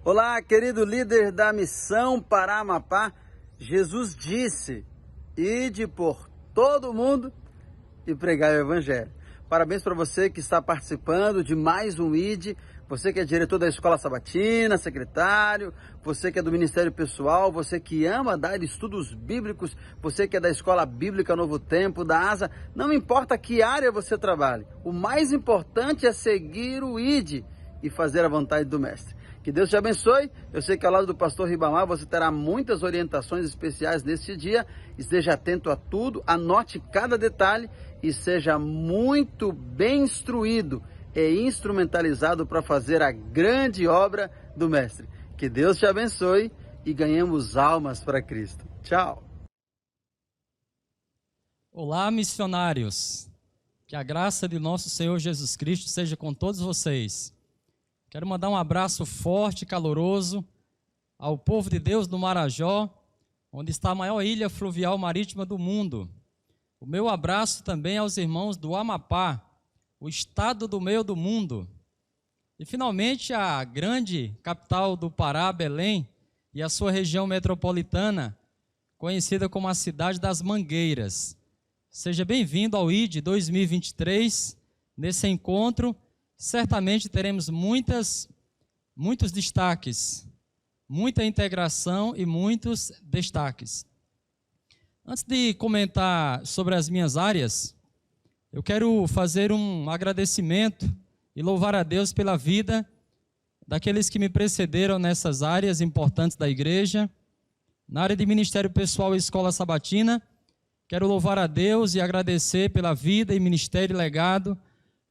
Olá, querido líder da Missão para Amapá. Jesus disse: ide por todo mundo e pregai o Evangelho. Parabéns para você que está participando de mais um ID, você que é diretor da Escola Sabatina, secretário, você que é do Ministério Pessoal, você que ama dar estudos bíblicos, você que é da Escola Bíblica Novo Tempo, da ASA, não importa que área você trabalhe, o mais importante é seguir o ID e fazer a vontade do Mestre. Que Deus te abençoe. Eu sei que ao lado do pastor Ribamar você terá muitas orientações especiais neste dia. Esteja atento a tudo, anote cada detalhe e seja muito bem instruído e instrumentalizado para fazer a grande obra do Mestre. Que Deus te abençoe e ganhemos almas para Cristo. Tchau. Olá, missionários. Que a graça de nosso Senhor Jesus Cristo seja com todos vocês. Quero mandar um abraço forte e caloroso ao povo de Deus no Marajó, onde está a maior ilha fluvial marítima do mundo. O meu abraço também aos irmãos do Amapá, o estado do meio do mundo. E finalmente a grande capital do Pará, Belém, e a sua região metropolitana, conhecida como a cidade das Mangueiras. Seja bem-vindo ao ID 2023, nesse encontro. Certamente teremos muitos destaques, muita integração e muitos destaques. Antes de comentar sobre as minhas áreas, eu quero fazer um agradecimento e louvar a Deus pela vida daqueles que me precederam nessas áreas importantes da igreja. Na área de Ministério Pessoal e Escola Sabatina, quero louvar a Deus e agradecer pela vida e ministério e legado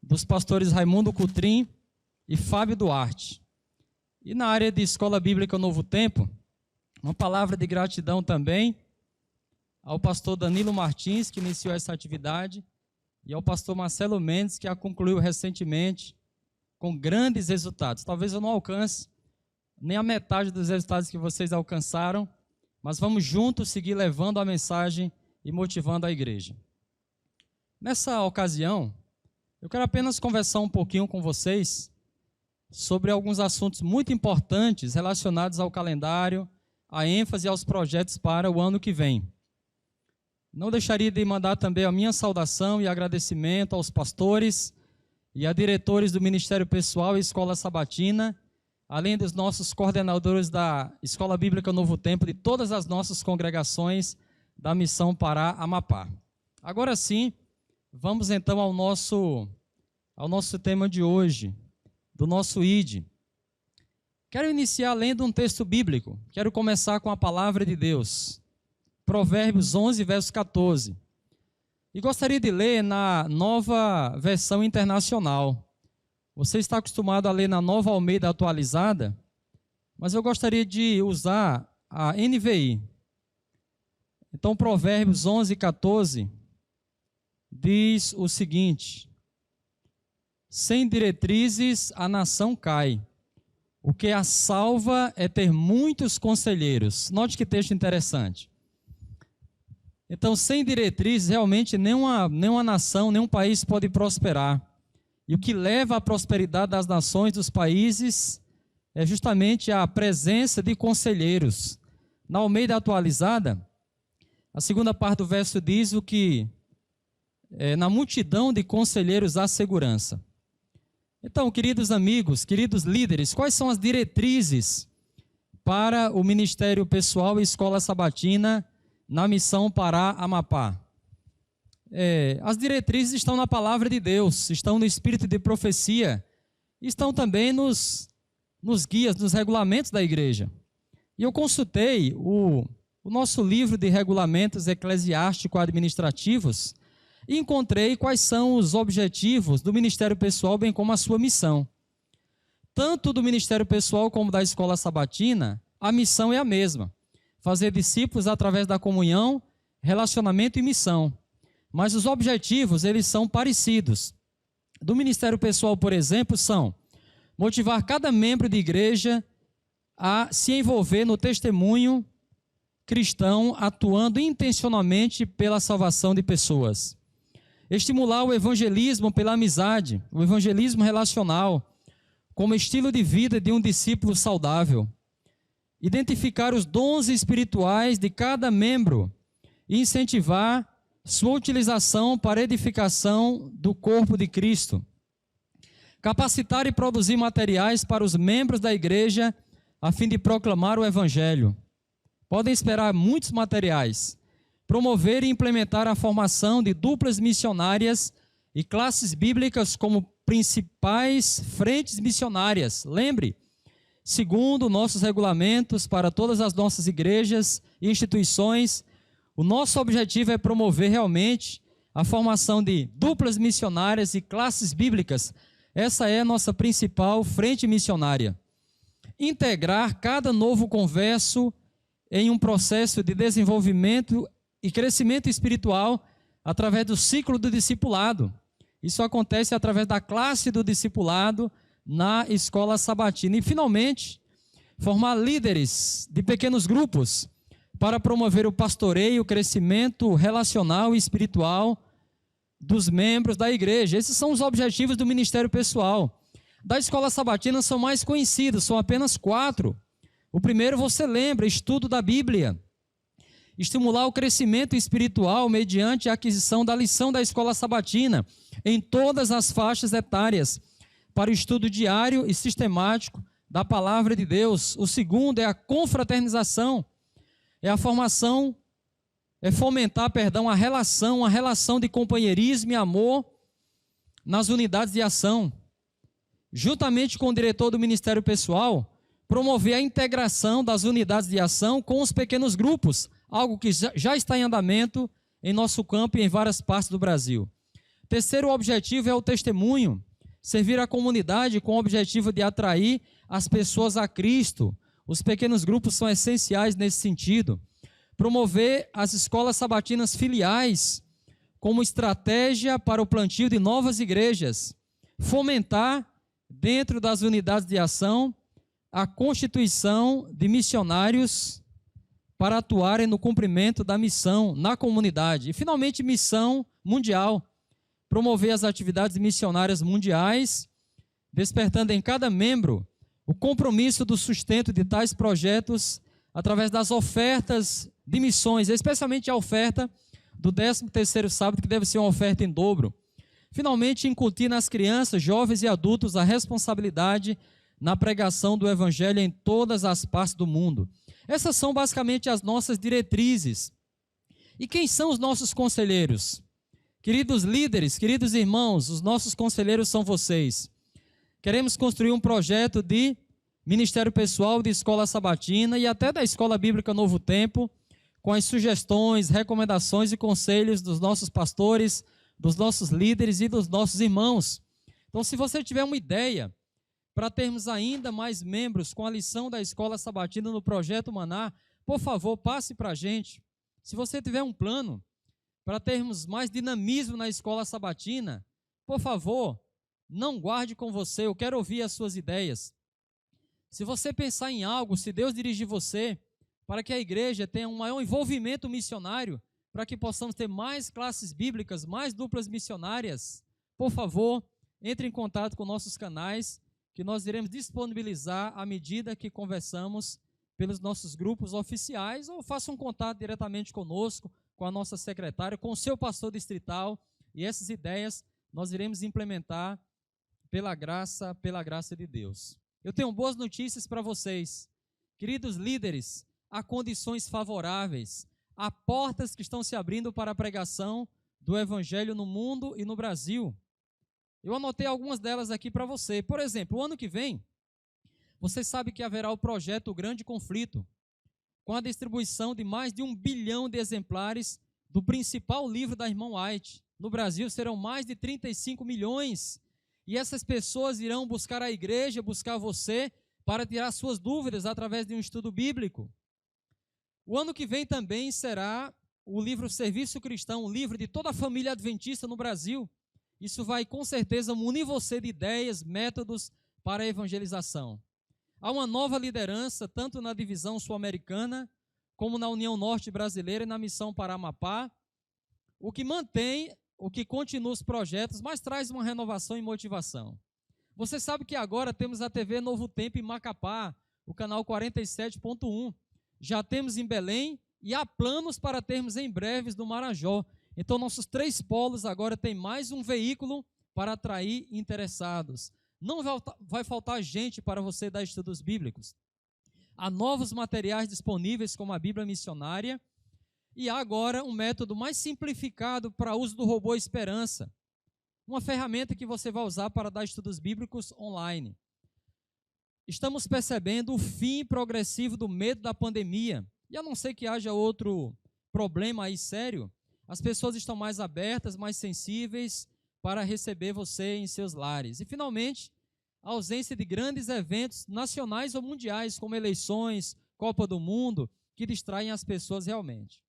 dos pastores Raimundo Cutrim e Fábio Duarte. E na área de Escola Bíblica Novo Tempo, uma palavra de gratidão também ao pastor Danilo Martins, que iniciou essa atividade, e ao pastor Marcelo Mendes, que a concluiu recentemente com grandes resultados. Talvez eu não alcance nem a metade dos resultados que vocês alcançaram, mas vamos juntos seguir levando a mensagem e motivando a igreja. Nessa ocasião, eu quero apenas conversar um pouquinho com vocês sobre alguns assuntos muito importantes relacionados ao calendário, à ênfase aos projetos para o ano que vem. Não deixaria de mandar também a minha saudação e agradecimento aos pastores e a diretores do Ministério Pessoal e Escola Sabatina, além dos nossos coordenadores da Escola Bíblica Novo Tempo, de todas as nossas congregações da Missão Pará Amapá. Agora sim, vamos então ao nosso tema de hoje, do nosso ID. Quero iniciar lendo um texto bíblico. Quero começar com a palavra de Deus. Provérbios 11, verso 14. E gostaria de ler na Nova Versão Internacional. Você está acostumado a ler na Nova Almeida Atualizada, mas eu gostaria de usar a NVI. Então, Provérbios 11, 14... diz o seguinte: sem diretrizes a nação cai, o que a salva é ter muitos conselheiros. Note que texto interessante. Então, sem diretrizes, realmente nenhuma nação, nenhum país pode prosperar. E o que leva à prosperidade das nações, dos países, é justamente a presença de conselheiros. Na Almeida Atualizada, a segunda parte do verso diz o que na multidão de conselheiros há segurança. Então, queridos amigos, queridos líderes, quais são as diretrizes para o Ministério Pessoal e Escola Sabatina na Missão Pará Amapá? As diretrizes estão na palavra de Deus, estão no espírito de profecia, estão também nos guias, nos regulamentos da igreja. E eu consultei o nosso livro de regulamentos eclesiástico-administrativos, e encontrei quais são os objetivos do Ministério Pessoal, bem como a sua missão. Tanto do Ministério Pessoal como da Escola Sabatina, a missão é a mesma: fazer discípulos através da comunhão, relacionamento e missão. Mas os objetivos, eles são parecidos. Do Ministério Pessoal, por exemplo, são motivar cada membro de igreja a se envolver no testemunho cristão, atuando intencionalmente pela salvação de pessoas. Estimular o evangelismo pela amizade, o evangelismo relacional, como estilo de vida de um discípulo saudável. Identificar os dons espirituais de cada membro e incentivar sua utilização para edificação do corpo de Cristo. Capacitar e produzir materiais para os membros da igreja a fim de proclamar o Evangelho. Podem esperar muitos materiais. Promover e implementar a formação de duplas missionárias e classes bíblicas como principais frentes missionárias. Lembre, segundo nossos regulamentos para todas as nossas igrejas e instituições, o nosso objetivo é promover realmente a formação de duplas missionárias e classes bíblicas. Essa é a nossa principal frente missionária. Integrar cada novo converso em um processo de desenvolvimento e crescimento espiritual através do ciclo do discipulado. Isso acontece através da classe do discipulado na escola sabatina. E, finalmente, formar líderes de pequenos grupos para promover o pastoreio, o crescimento relacional e espiritual dos membros da igreja. Esses são os objetivos do ministério pessoal. Da escola sabatina são mais conhecidos, são apenas 4. O primeiro, você lembra, estudo da Bíblia. Estimular o crescimento espiritual mediante a aquisição da lição da escola sabatina em todas as faixas etárias, para o estudo diário e sistemático da palavra de Deus. O segundo é a confraternização, é a formação, fomentar a relação de companheirismo e amor nas unidades de ação. Juntamente com o diretor do ministério pessoal, promover a integração das unidades de ação com os pequenos grupos, algo que já está em andamento em nosso campo e em várias partes do Brasil. Terceiro objetivo é o testemunho, servir a comunidade com o objetivo de atrair as pessoas a Cristo. Os pequenos grupos são essenciais nesse sentido. Promover as escolas sabatinas filiais como estratégia para o plantio de novas igrejas. Fomentar, dentro das unidades de ação, a constituição de missionários para atuarem no cumprimento da missão na comunidade. E, finalmente, missão mundial. Promover as atividades missionárias mundiais, despertando em cada membro o compromisso do sustento de tais projetos através das ofertas de missões, especialmente a oferta do 13º sábado, que deve ser uma oferta em dobro. Finalmente, incutir nas crianças, jovens e adultos a responsabilidade na pregação do Evangelho em todas as partes do mundo. Essas são basicamente as nossas diretrizes. E quem são os nossos conselheiros? Queridos líderes, queridos irmãos, os nossos conselheiros são vocês. Queremos construir um projeto de ministério pessoal, de escola sabatina e até da escola bíblica Novo Tempo, com as sugestões, recomendações e conselhos dos nossos pastores, dos nossos líderes e dos nossos irmãos. Então, se você tiver uma ideia para termos ainda mais membros com a lição da escola sabatina no projeto Maná, por favor, passe para a gente. Se você tiver um plano para termos mais dinamismo na escola sabatina, por favor, não guarde com você, eu quero ouvir as suas ideias. Se você pensar em algo, se Deus dirigir você, para que a igreja tenha um maior envolvimento missionário, para que possamos ter mais classes bíblicas, mais duplas missionárias, por favor, entre em contato com nossos canais, que nós iremos disponibilizar à medida que conversamos pelos nossos grupos oficiais, ou faça um contato diretamente conosco, com a nossa secretária, com o seu pastor distrital, e essas ideias nós iremos implementar pela graça de Deus. Eu tenho boas notícias para vocês. Queridos líderes, há condições favoráveis, há portas que estão se abrindo para a pregação do Evangelho no mundo e no Brasil. Eu anotei algumas delas aqui para você. Por exemplo, o ano que vem, você sabe que haverá o projeto O Grande Conflito, com a distribuição de mais de 1 bilhão de exemplares do principal livro da Irmã White. No Brasil serão mais de 35 milhões. E essas pessoas irão buscar a igreja, buscar você, para tirar suas dúvidas através de um estudo bíblico. O ano que vem também será o livro Serviço Cristão, um livro de toda a família adventista no Brasil. Isso vai, com certeza, munir você de ideias, métodos para a evangelização. Há uma nova liderança, tanto na divisão sul-americana, como na União Norte Brasileira e na Missão para Amapá, o que mantém, o que continua os projetos, mas traz uma renovação e motivação. Você sabe que agora temos a TV Novo Tempo em Macapá, o canal 47.1. Já temos em Belém e há planos para termos em breves no Marajó. Então, nossos 3 polos agora têm mais um veículo para atrair interessados. Não vai faltar gente para você dar estudos bíblicos. Há novos materiais disponíveis, como a Bíblia Missionária, e há agora um método mais simplificado para o uso do robô Esperança, uma ferramenta que você vai usar para dar estudos bíblicos online. Estamos percebendo o fim progressivo do medo da pandemia, e a não ser que haja outro problema aí sério, as pessoas estão mais abertas, mais sensíveis para receber você em seus lares. E, finalmente, a ausência de grandes eventos nacionais ou mundiais, como eleições, Copa do Mundo, que distraem as pessoas realmente.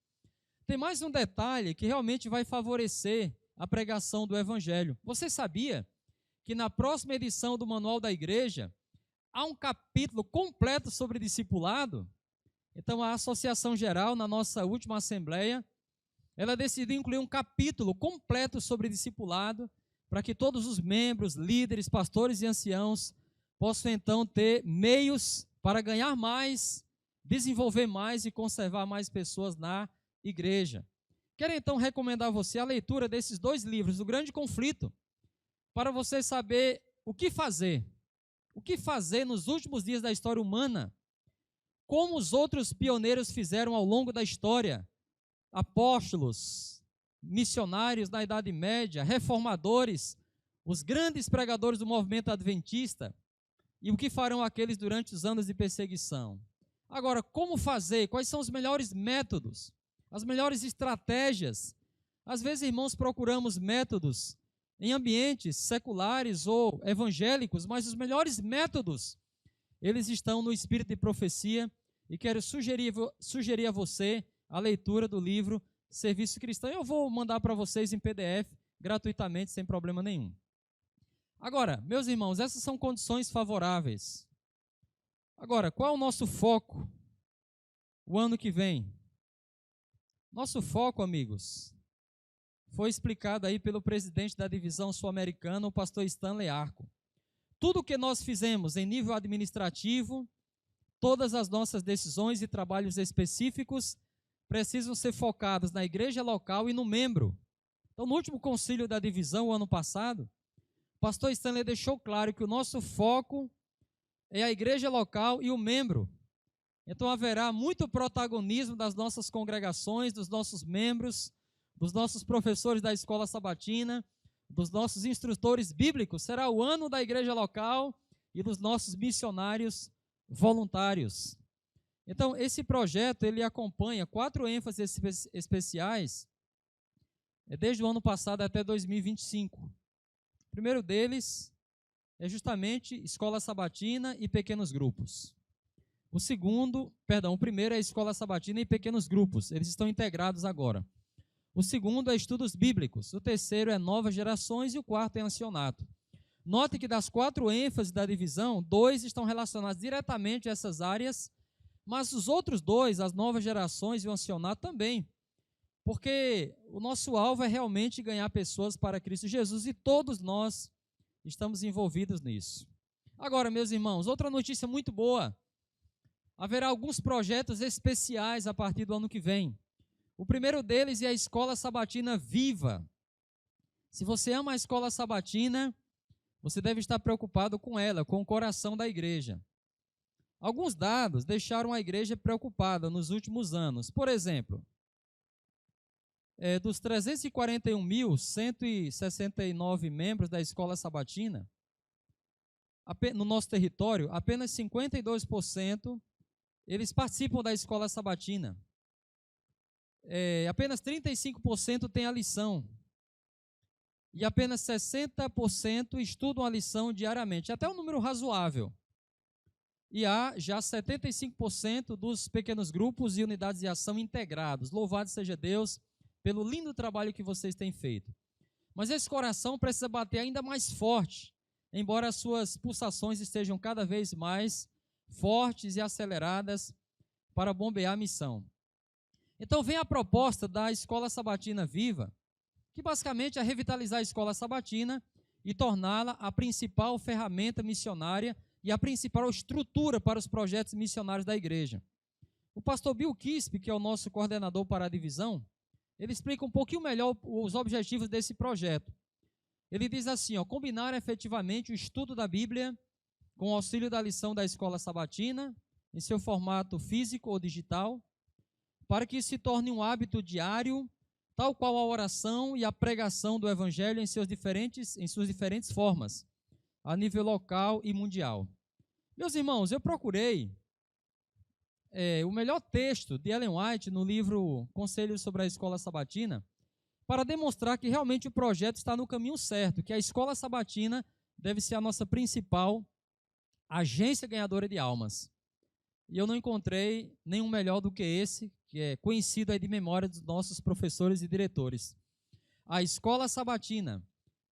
Tem mais um detalhe que realmente vai favorecer a pregação do Evangelho. Você sabia que na próxima edição do Manual da Igreja há um capítulo completo sobre discipulado? Então, a Associação Geral, na nossa última assembleia, ela decidiu incluir um capítulo completo sobre discipulado, para que todos os membros, líderes, pastores e anciãos possam então ter meios para ganhar mais, desenvolver mais e conservar mais pessoas na igreja. Quero então recomendar a você a leitura desses 2 livros, O Grande Conflito, para você saber o que fazer. O que fazer nos últimos dias da história humana, como os outros pioneiros fizeram ao longo da história, apóstolos, missionários na Idade Média, reformadores, os grandes pregadores do movimento adventista, e o que farão aqueles durante os anos de perseguição. Agora, como fazer? Quais são os melhores métodos? As melhores estratégias? Às vezes, irmãos, procuramos métodos em ambientes seculares ou evangélicos, mas os melhores métodos, eles estão no espírito de profecia, e quero sugerir a você a leitura do livro Serviço Cristão. Eu vou mandar para vocês em PDF, gratuitamente, sem problema nenhum. Agora, meus irmãos, essas são condições favoráveis. Agora, qual é o nosso foco o ano que vem? Nosso foco, amigos, foi explicado aí pelo presidente da divisão sul-americana, o pastor Stanley Arco. Tudo o que nós fizemos em nível administrativo, todas as nossas decisões e trabalhos específicos precisam ser focados na igreja local e no membro. Então, no último concílio da divisão, o ano passado, o pastor Stanley deixou claro que o nosso foco é a igreja local e o membro. Então, haverá muito protagonismo das nossas congregações, dos nossos membros, dos nossos professores da escola sabatina, dos nossos instrutores bíblicos. Será o ano da igreja local e dos nossos missionários voluntários. Então, esse projeto, ele acompanha 4 ênfases especiais, desde o ano passado até 2025. O primeiro deles é justamente escola sabatina e pequenos grupos. O primeiro é escola sabatina e pequenos grupos, eles estão integrados agora. O segundo é estudos bíblicos, o terceiro é novas gerações e o quarto é ancianato. Note que das 4 ênfases da divisão, 2 estão relacionados diretamente a essas áreas, mas os outros 2, as novas gerações e o ancianato também, porque o nosso alvo é realmente ganhar pessoas para Cristo Jesus e todos nós estamos envolvidos nisso. Agora, meus irmãos, outra notícia muito boa, haverá alguns projetos especiais a partir do ano que vem. O primeiro deles é a Escola Sabatina Viva. Se você ama a Escola Sabatina, você deve estar preocupado com ela, com o coração da igreja. Alguns dados deixaram a igreja preocupada nos últimos anos. Por exemplo, dos 341.169 membros da escola sabatina, no nosso território, apenas 52% eles participam da escola sabatina. Apenas 35% têm a lição. E apenas 60% estudam a lição diariamente. Até um número razoável. E há já 75% dos pequenos grupos e unidades de ação integrados. Louvado seja Deus pelo lindo trabalho que vocês têm feito. Mas esse coração precisa bater ainda mais forte, embora as suas pulsações estejam cada vez mais fortes e aceleradas para bombear a missão. Então vem a proposta da Escola Sabatina Viva, que basicamente é revitalizar a escola sabatina e torná-la a principal ferramenta missionária e a principal estrutura para os projetos missionários da igreja. O pastor Bill Kispe, que é o nosso coordenador para a divisão, ele explica um pouquinho melhor os objetivos desse projeto. Ele diz assim, combinar efetivamente o estudo da Bíblia com o auxílio da lição da escola sabatina, em seu formato físico ou digital, para que isso se torne um hábito diário, tal qual a oração e a pregação do Evangelho em suas diferentes formas, a nível local e mundial. Meus irmãos, eu procurei o melhor texto de Ellen White no livro Conselhos sobre a Escola Sabatina, para demonstrar que realmente o projeto está no caminho certo, que a escola sabatina deve ser a nossa principal agência ganhadora de almas. E eu não encontrei nenhum melhor do que esse, que é conhecido aí de memória dos nossos professores e diretores. A escola sabatina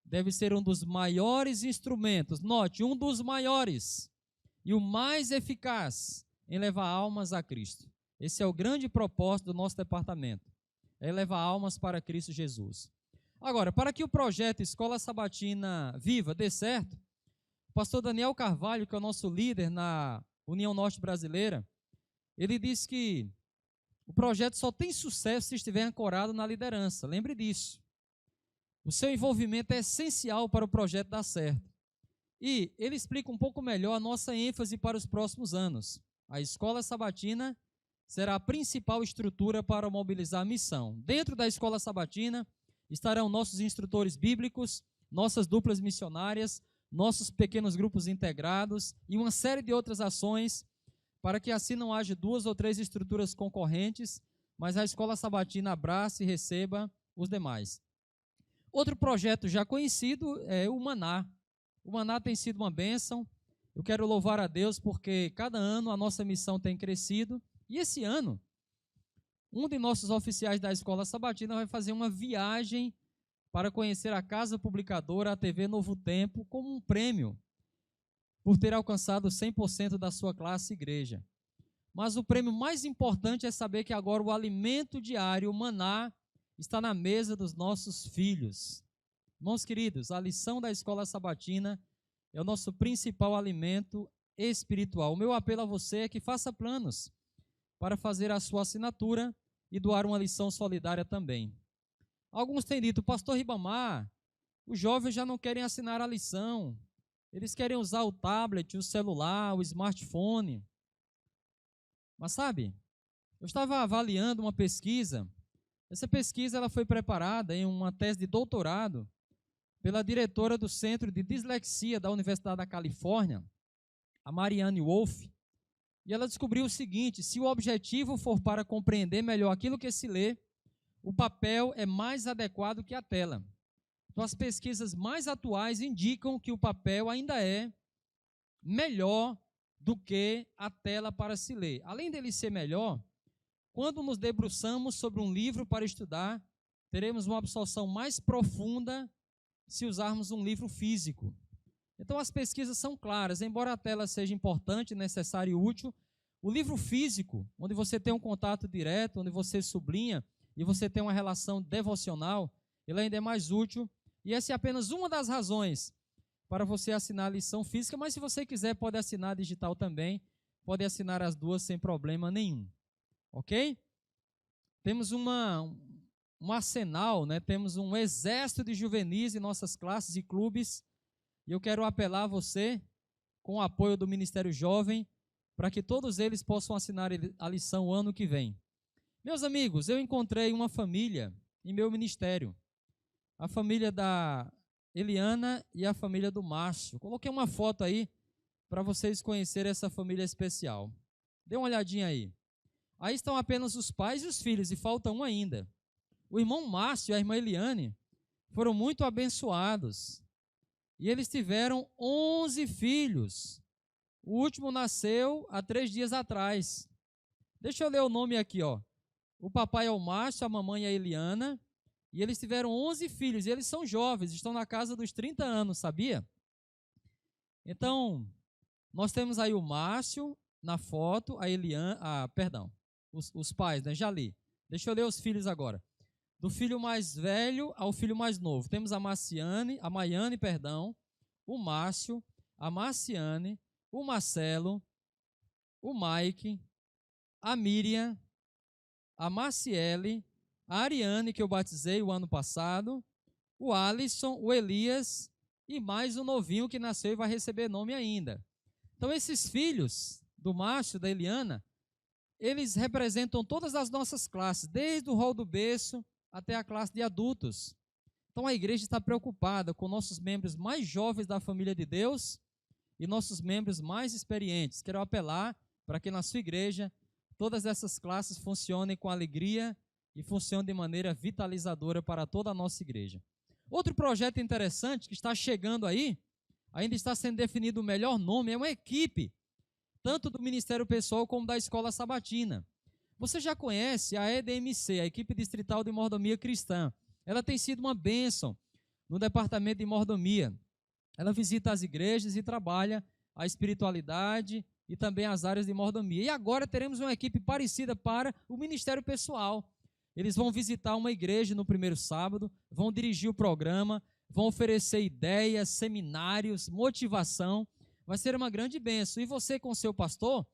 deve ser um dos maiores instrumentos, note, um dos maiores e o mais eficaz em levar almas a Cristo. Esse é o grande propósito do nosso departamento, é levar almas para Cristo Jesus. Agora, para que o projeto Escola Sabatina Viva dê certo, o pastor Daniel Carvalho, que é o nosso líder na União Norte Brasileira, ele diz que o projeto só tem sucesso se estiver ancorado na liderança. Lembre disso. O seu envolvimento é essencial para o projeto dar certo. E ele explica um pouco melhor a nossa ênfase para os próximos anos. A escola sabatina será a principal estrutura para mobilizar a missão. Dentro da escola sabatina estarão nossos instrutores bíblicos, nossas duplas missionárias, nossos pequenos grupos integrados e uma série de outras ações para que assim não haja 2 ou 3 estruturas concorrentes, mas a escola sabatina abrace e receba os demais. Outro projeto já conhecido é o Maná. O Maná tem sido uma bênção. Eu quero louvar a Deus porque cada ano a nossa missão tem crescido. E esse ano, um de nossos oficiais da escola sabatina vai fazer uma viagem para conhecer a Casa Publicadora, a TV Novo Tempo, como um prêmio por ter alcançado 100% da sua classe igreja. Mas o prêmio mais importante é saber que agora o alimento diário, o maná, está na mesa dos nossos filhos. Irmãos queridos, a lição da escola sabatina é o nosso principal alimento espiritual. O meu apelo a você é que faça planos para fazer a sua assinatura e doar uma lição solidária também. Alguns têm dito, pastor Ribamar, os jovens já não querem assinar a lição, eles querem usar o tablet, o celular, o smartphone. Mas sabe, eu estava avaliando uma pesquisa, essa pesquisa ela foi preparada em uma tese de doutorado pela diretora do Centro de Dislexia da Universidade da Califórnia, a Marianne Wolf, e ela descobriu o seguinte, se o objetivo for para compreender melhor aquilo que se lê, o papel é mais adequado que a tela. Então, as pesquisas mais atuais indicam que o papel ainda é melhor do que a tela para se ler. Além dele ser melhor, quando nos debruçamos sobre um livro para estudar, teremos uma absorção mais profunda se usarmos um livro físico. Então, as pesquisas são claras, embora a tela seja importante, necessária e útil, o livro físico, onde você tem um contato direto, onde você sublinha, e você tem uma relação devocional, ele ainda é mais útil, e essa é apenas uma das razões para você assinar a lição física, mas se você quiser pode assinar digital também, pode assinar as duas sem problema nenhum, ok? Temos um arsenal, né? Temos um exército de juvenis em nossas classes e clubes, e eu quero apelar a você, com o apoio do Ministério Jovem, para que todos eles possam assinar a lição o ano que vem. Meus amigos, eu encontrei uma família em meu ministério, a família da Eliana e a família do Márcio. Coloquei uma foto aí para vocês conhecerem essa família especial. Dê uma olhadinha aí. Aí estão apenas os pais e os filhos, e falta um ainda. O irmão Márcio e a irmã Eliane foram muito abençoados, e eles tiveram 11 filhos. O último nasceu há 3 dias atrás. Deixa eu ler o nome aqui, ó. O papai é o Márcio, a mamãe é a Eliana, e eles tiveram 11 filhos, e eles são jovens, estão na casa dos 30 anos, sabia? Então, nós temos aí o Márcio na foto, a Eliana, os pais, né? Já li. Deixa eu ler os filhos agora. do filho mais velho ao filho mais novo. Temos a Maiane, o Márcio, a Marciane, o Marcelo, o Mike, a Miriam, a Marciele, a Ariane, que eu batizei o ano passado, o Alisson, o Elias e mais um novinho que nasceu e vai receber nome ainda. Então, esses filhos do Márcio, da Eliana, eles representam todas as nossas classes, desde o rol do berço até a classe de adultos. Então, a igreja está preocupada com nossos membros mais jovens da família de Deus e nossos membros mais experientes. Quero apelar para que na sua igreja todas essas classes funcionem com alegria e funcionem de maneira vitalizadora para toda a nossa igreja. Outro projeto interessante que está chegando aí, ainda está sendo definido o melhor nome, é uma equipe, tanto do Ministério Pessoal como da Escola Sabatina. Você já conhece a EDMC, a Equipe Distrital de Mordomia Cristã. Ela tem sido uma bênção no departamento de mordomia. Ela visita as igrejas e trabalha a espiritualidade e também as áreas de mordomia. E agora teremos uma equipe parecida para o Ministério Pessoal. Eles vão visitar uma igreja no primeiro sábado, vão dirigir o programa, vão oferecer ideias, seminários, motivação. Vai ser uma grande bênção. E você com o seu pastor,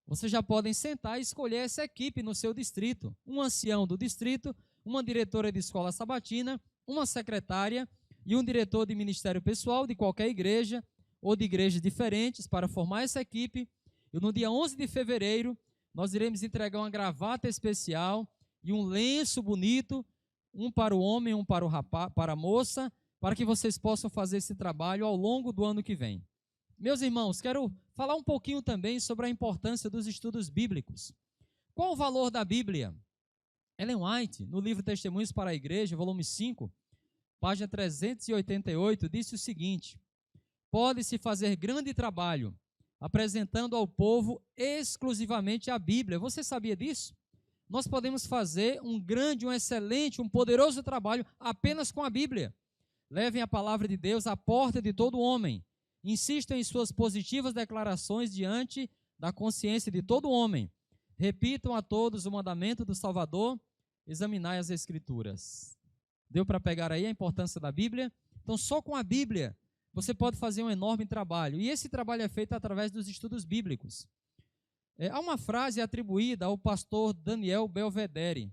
vocês já podem sentar e escolher essa equipe no seu distrito. Um ancião do distrito, uma diretora de escola sabatina, uma secretária e um diretor de ministério pessoal de qualquer igreja ou de igrejas diferentes para formar essa equipe. E no dia 11 de fevereiro, nós iremos entregar uma gravata especial e um lenço bonito, um para o homem, um para o rapaz, para a moça, para que vocês possam fazer esse trabalho ao longo do ano que vem. Meus irmãos, quero falar um pouquinho também sobre a importância dos estudos bíblicos. Qual o valor da Bíblia? Ellen White, no livro Testemunhos para a Igreja, volume 5, página 388, disse o seguinte: pode-se fazer grande trabalho apresentando ao povo exclusivamente a Bíblia. Você sabia disso? Nós podemos fazer um grande, um excelente, um poderoso trabalho apenas com a Bíblia. Levem a palavra de Deus à porta de todo homem. Insistam em suas positivas declarações diante da consciência de todo homem. Repitam a todos o mandamento do Salvador. Examinai as Escrituras. Deu para pegar aí a importância da Bíblia? Então, só com a Bíblia você pode fazer um enorme trabalho. E esse trabalho é feito através dos estudos bíblicos. Há uma frase atribuída ao pastor Daniel Belvedere.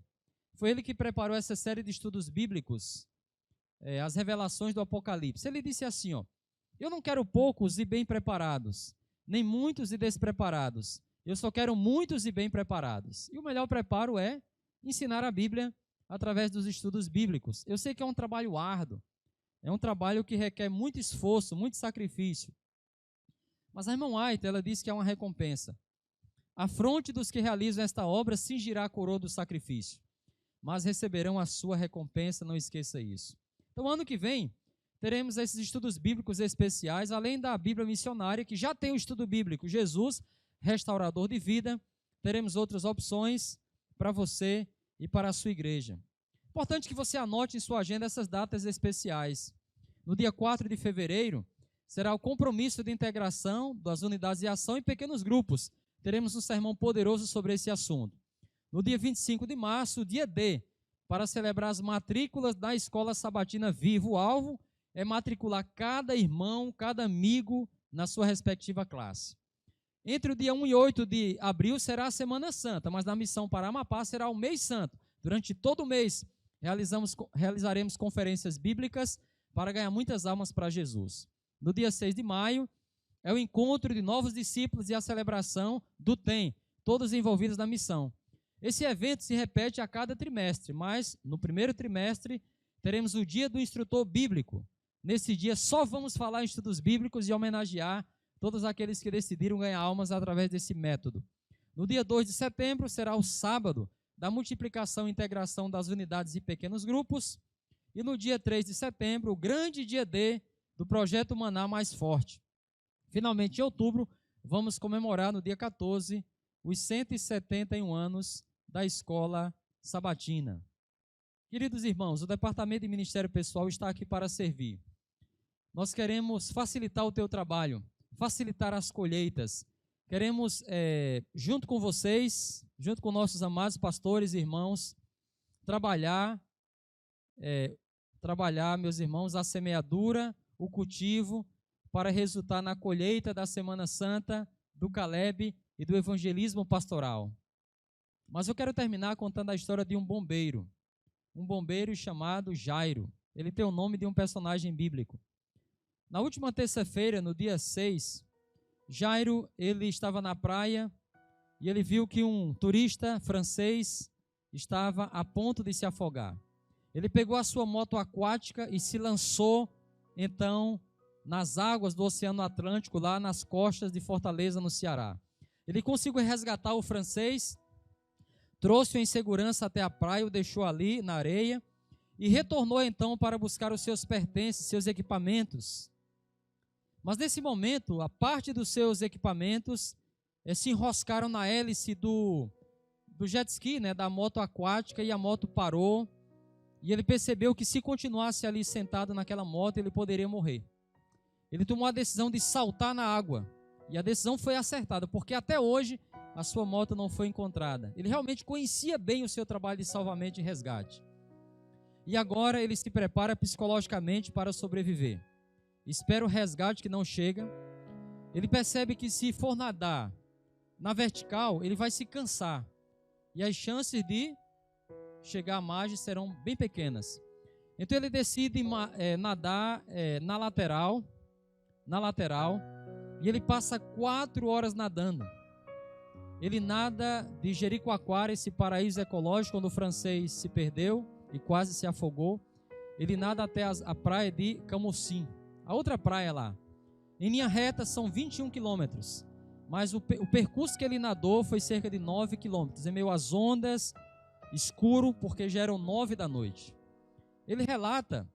Foi ele que preparou essa série de estudos bíblicos, as revelações do Apocalipse. Ele disse assim, eu não quero poucos e bem preparados, nem muitos e despreparados. Eu só quero muitos e bem preparados. E o melhor preparo é ensinar a Bíblia através dos estudos bíblicos. Eu sei que é um trabalho árduo, é um trabalho que requer muito esforço, muito sacrifício. Mas a irmã White, ela diz que é uma recompensa. A fronte dos que realizam esta obra cingirá a coroa do sacrifício, mas receberão a sua recompensa, não esqueça isso. Então, ano que vem, teremos esses estudos bíblicos especiais, além da Bíblia missionária, que já tem o estudo bíblico Jesus, restaurador de vida. Teremos outras opções para você e para a sua igreja. Importante que você anote em sua agenda essas datas especiais. No dia 4 de fevereiro, será o compromisso de integração das unidades de ação em pequenos grupos. Teremos um sermão poderoso sobre esse assunto. No dia 25 de março, o dia D, para celebrar as matrículas da Escola Sabatina Viva. O alvo é matricular cada irmão, cada amigo na sua respectiva classe. Entre o dia 1 e 8 de abril será a Semana Santa, mas na missão para Amapá será o mês santo. Durante todo o mês realizaremos conferências bíblicas para ganhar muitas almas para Jesus. No dia 6 de maio é o encontro de novos discípulos e a celebração do TEM, todos envolvidos na missão. Esse evento se repete a cada trimestre, mas no primeiro trimestre teremos o dia do instrutor bíblico. Nesse dia só vamos falar em estudos bíblicos e homenagear todos aqueles que decidiram ganhar almas através desse método. No dia 2 de setembro será o sábado da multiplicação e integração das unidades e pequenos grupos. E no dia 3 de setembro, o grande dia D do Projeto Maná Mais Forte. Finalmente, em outubro, vamos comemorar no dia 14 os 171 anos da Escola Sabatina. Queridos irmãos, o Departamento de Ministério Pessoal está aqui para servir. Nós queremos facilitar o teu trabalho, facilitar as colheitas. Queremos, junto com vocês, junto com nossos amados pastores e irmãos, trabalhar trabalhar, meus irmãos, a semeadura, o cultivo, para resultar na colheita da Semana Santa, do Caleb e do evangelismo pastoral. Mas eu quero terminar contando a história de um bombeiro chamado Jairo. Ele tem o nome de um personagem bíblico. Na última terça-feira, no dia 6, Jairo, ele estava na praia e ele viu que um turista francês estava a ponto de se afogar. Ele pegou a sua moto aquática e se lançou, então, nas águas do Oceano Atlântico, lá nas costas de Fortaleza, no Ceará. Ele conseguiu resgatar o francês, trouxe-o em segurança até a praia, o deixou ali na areia e retornou então para buscar os seus pertences, seus equipamentos. Mas nesse momento, a parte dos seus equipamentos se enroscaram na hélice do jet ski, da moto aquática, e a moto parou. E ele percebeu que se continuasse ali sentado naquela moto, ele poderia morrer. Ele tomou a decisão de saltar na água. E a decisão foi acertada, porque até hoje a sua moto não foi encontrada. Ele realmente conhecia bem o seu trabalho de salvamento e resgate. E agora ele se prepara psicologicamente para sobreviver. Espera o resgate que não chega. Ele percebe que se for nadar na vertical, ele vai se cansar. E as chances de chegar à margem serão bem pequenas. Então ele decide nadar na lateral, e ele passa 4 horas nadando. Ele nada de Jericoacoara, esse paraíso ecológico onde o francês se perdeu e quase se afogou. Ele nada até a praia de Camocim, a outra praia lá. Em linha reta são 21 quilômetros, mas o percurso que ele nadou foi cerca de 9 quilômetros, em meio às ondas, escuro, porque já eram 9 da noite. Ele relata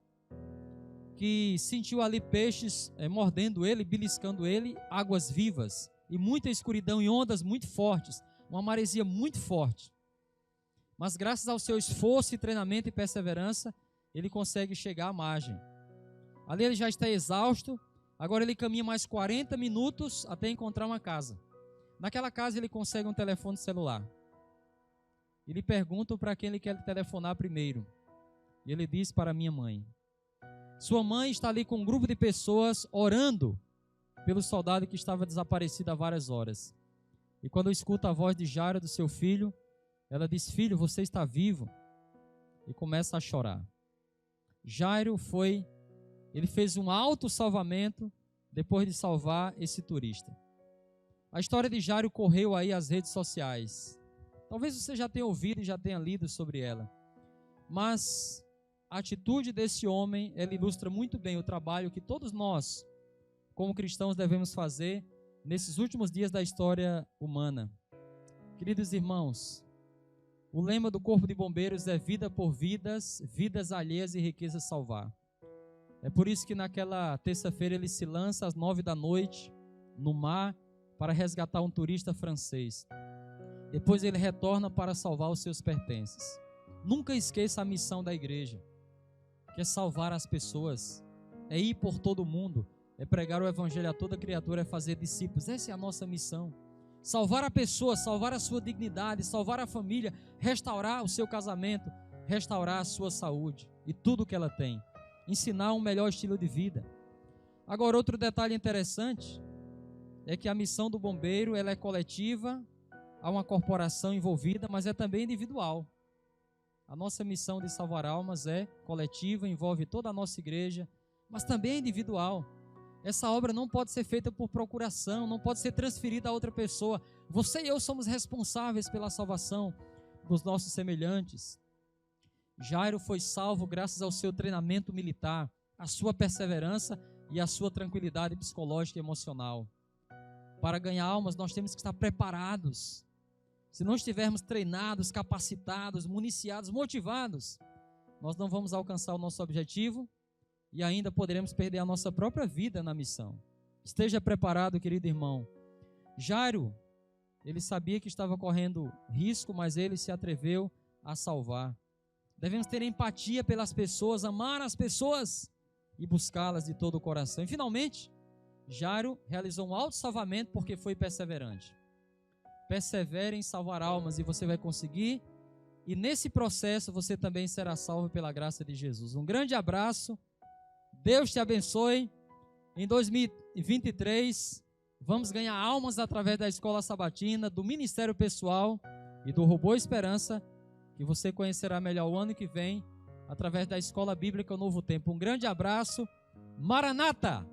que sentiu ali peixes mordendo ele, beliscando ele, águas vivas, e muita escuridão e ondas muito fortes, uma maresia muito forte. Mas graças ao seu esforço e treinamento e perseverança, ele consegue chegar à margem. Ali ele já está exausto, agora ele caminha mais 40 minutos até encontrar uma casa. Naquela casa ele consegue um telefone celular. Ele pergunta para quem ele quer telefonar primeiro. E ele diz: para minha mãe. Sua mãe está ali com um grupo de pessoas orando pelo soldado que estava desaparecido há várias horas. E quando escuta a voz de Jairo, do seu filho, ela diz: filho, você está vivo. E começa a chorar. Jairo ele fez um autossalvamento depois de salvar esse turista. A história de Jairo correu aí às redes sociais. Talvez você já tenha ouvido e já tenha lido sobre ela. Mas a atitude desse homem, ela ilustra muito bem o trabalho que todos nós, como cristãos, devemos fazer nesses últimos dias da história humana. Queridos irmãos, o lema do Corpo de Bombeiros é vida por vidas, vidas alheias e riquezas salvar. É por isso que naquela terça-feira ele se lança às 9 da noite no mar para resgatar um turista francês. Depois ele retorna para salvar os seus pertences. Nunca esqueça a missão da igreja, que é salvar as pessoas, é ir por todo o mundo, é pregar o evangelho a toda criatura, é fazer discípulos. Essa é a nossa missão. Salvar a pessoa, salvar a sua dignidade, salvar a família, restaurar o seu casamento, restaurar a sua saúde e tudo que ela tem. Ensinar um melhor estilo de vida. Agora, outro detalhe interessante é que a missão do bombeiro, ela é coletiva, há uma corporação envolvida, mas é também individual. A nossa missão de salvar almas é coletiva, envolve toda a nossa igreja, mas também é individual. Essa obra não pode ser feita por procuração, não pode ser transferida a outra pessoa. Você e eu somos responsáveis pela salvação dos nossos semelhantes. Jairo foi salvo graças ao seu treinamento militar, a sua perseverança e a sua tranquilidade psicológica e emocional. Para ganhar almas, nós temos que estar preparados. Se não estivermos treinados, capacitados, municiados, motivados, nós não vamos alcançar o nosso objetivo e ainda poderemos perder a nossa própria vida na missão. Esteja preparado, querido irmão. Jairo, ele sabia que estava correndo risco, mas ele se atreveu a salvar. Devemos ter empatia pelas pessoas, amar as pessoas e buscá-las de todo o coração. E finalmente, Jairo realizou um autossalvamento porque foi perseverante. Persevere em salvar almas e você vai conseguir e nesse processo você também será salvo pela graça de Jesus. Um grande abraço, Deus te abençoe. Em 2023, vamos ganhar almas através da Escola Sabatina, do Ministério Pessoal e do Robô Esperança, que você conhecerá melhor o ano que vem, através da Escola Bíblica Novo Tempo. Um grande abraço, Maranata!